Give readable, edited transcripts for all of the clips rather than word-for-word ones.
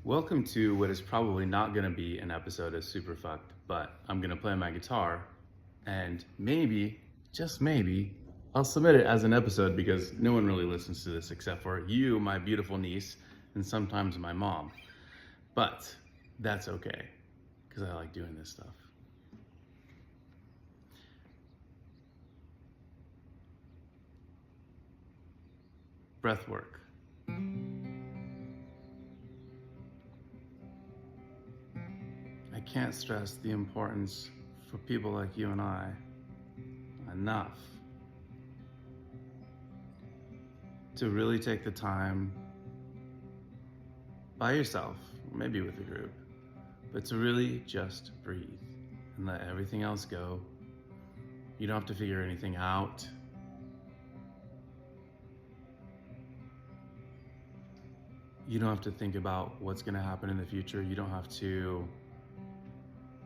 Welcome to what is probably not going to be an episode of Super Fucked, but I'm going to play my guitar and maybe, just maybe, I'll submit it as an episode because no one really listens to this except for you, my beautiful niece, and sometimes my mom. But that's okay because I like doing this stuff. Breath work. I can't stress the importance for people like you and I enough to really take the time by yourself, or maybe with a group, but to really just breathe and let everything else go. You don't have to figure anything out. You don't have to think about what's going to happen in the future. You don't have to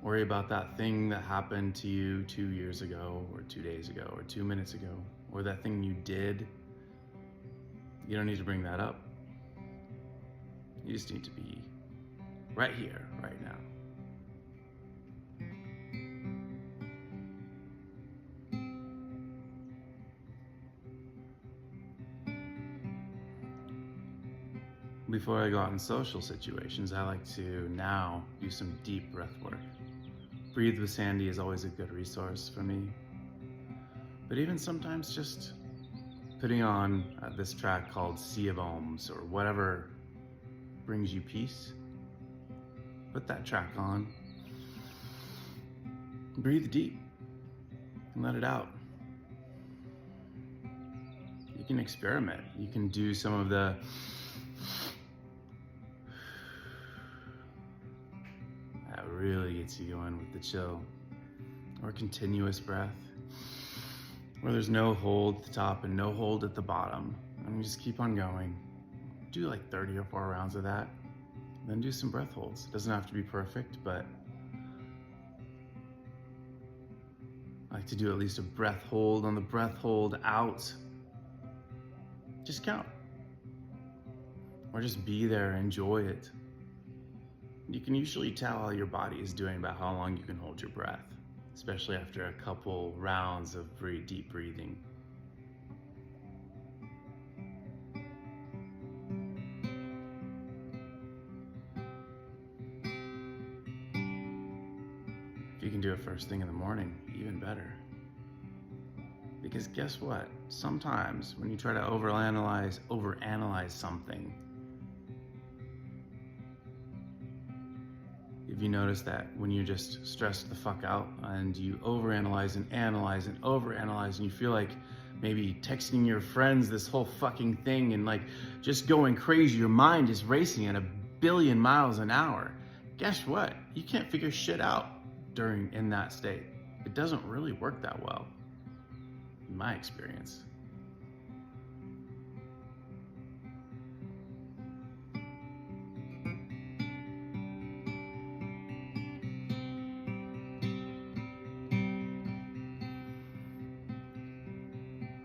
worry about that thing that happened to you 2 years ago, or 2 days ago, or 2 minutes ago, or that thing you did. You don't need to bring that up. You just need to be right here, right now. Before I go out in social situations, I like to now do some deep breath work. Breathe with Sandy is always a good resource for me. But even sometimes just putting on this track called Sea of Ohms or whatever brings you peace. Put that track on. Breathe deep and let it out. You can experiment. You can do some of the really gets you going with the chill, or continuous breath where there's no hold at the top and no hold at the bottom, and you just keep on going. Do like 30 or 4 rounds of that, then do some breath holds. It doesn't have to be perfect, but I like to do at least a breath hold. On the breath hold out, just count, or just be there, enjoy it. You can usually tell how your body is doing about how long you can hold your breath, especially after a couple rounds of very deep breathing. If you can do it first thing in the morning, even better. Because guess what? Sometimes when you try to overanalyze something, if you notice that when you're just stressed the fuck out and you overanalyze and analyze and overanalyze, and you feel like maybe texting your friends this whole fucking thing and like just going crazy, your mind is racing at 1,000,000,000 miles an hour. Guess what? You can't figure shit out in that state. It doesn't really work that well, in my experience.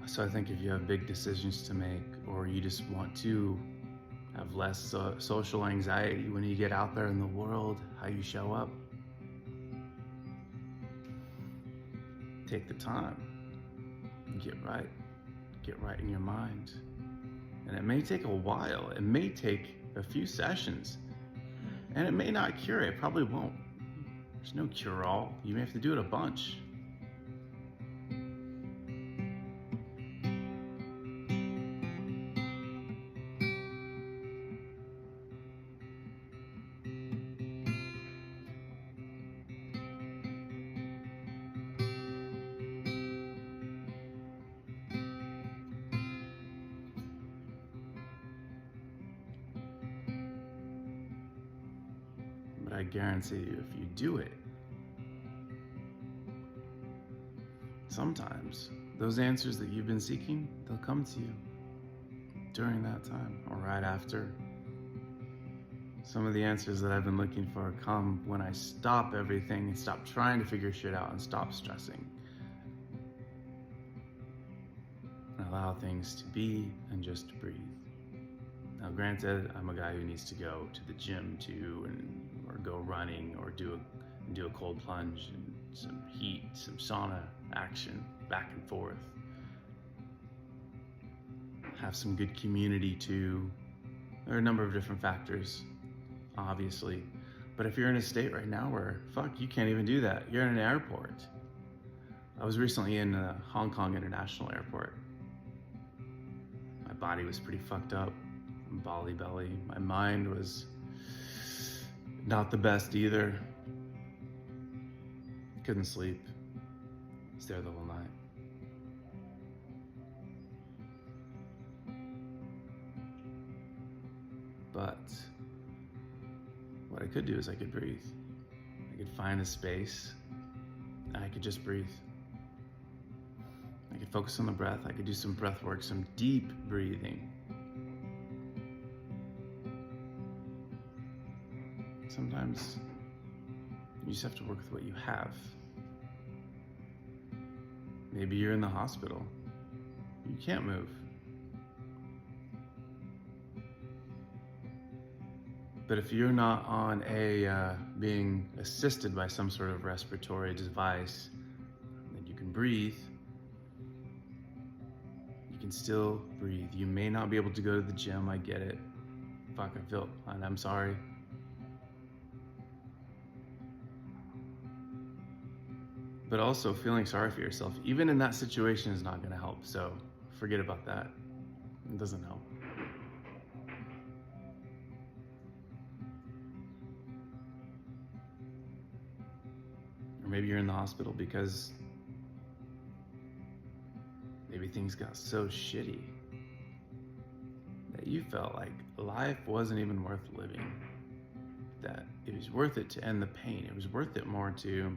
So I think if you have big decisions to make, or you just want to have less social anxiety when you get out there in the world, how you show up, take the time, get right in your mind. And it may take a while, it may take a few sessions, and it may not cure, it probably won't. There's no cure-all, you may have to do it a bunch. But I guarantee you, if you do it, sometimes those answers that you've been seeking, they'll come to you during that time or right after. Some of the answers that I've been looking for come when I stop everything and stop trying to figure shit out and stop stressing. And allow things to be and just breathe. Now, granted, I'm a guy who needs to go to the gym too, or go running, or do a cold plunge and some heat, some sauna action, back and forth. Have some good community too. There are a number of different factors, obviously. But if you're in a state right now where, fuck, you can't even do that. You're in an airport. I was recently in Hong Kong International Airport. My body was pretty fucked up, Bali belly. My mind was not the best either. Couldn't sleep. Was there the whole night. But what I could do is I could breathe. I could find a space and I could just breathe. I could focus on the breath. I could do some breath work, some deep breathing. Sometimes you just have to work with what you have. Maybe you're in the hospital. You can't move. But if you're not on being assisted by some sort of respiratory device that you can breathe, you can still breathe. You may not be able to go to the gym, I get it. Fuck, I'm sorry. But also feeling sorry for yourself, even in that situation, is not gonna help. So forget about that. It doesn't help. Or maybe you're in the hospital because maybe things got so shitty that you felt like life wasn't even worth living. That it was worth it to end the pain. It was worth it more to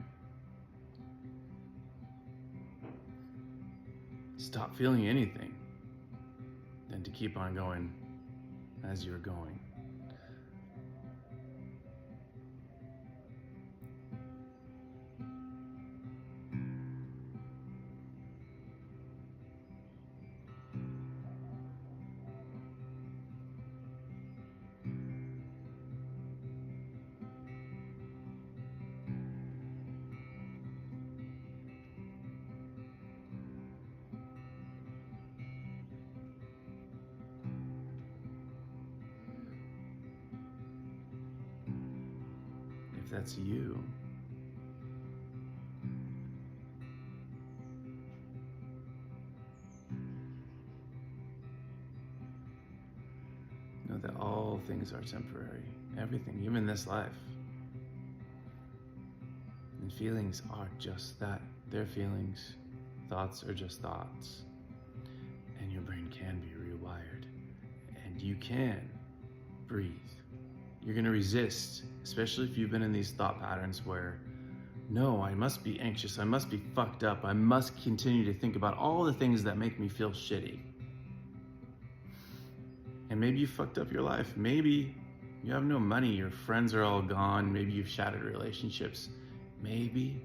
stop feeling anything than to keep on going as you're going. If that's you, know that all things are temporary. Everything, even this life. And feelings are just that. They're feelings. Thoughts are just thoughts. And your brain can be rewired. And you can breathe. You're gonna resist, especially if you've been in these thought patterns where, no, I must be anxious, I must be fucked up, I must continue to think about all the things that make me feel shitty. And maybe you fucked up your life. Maybe you have no money, your friends are all gone, maybe you've shattered relationships. Maybe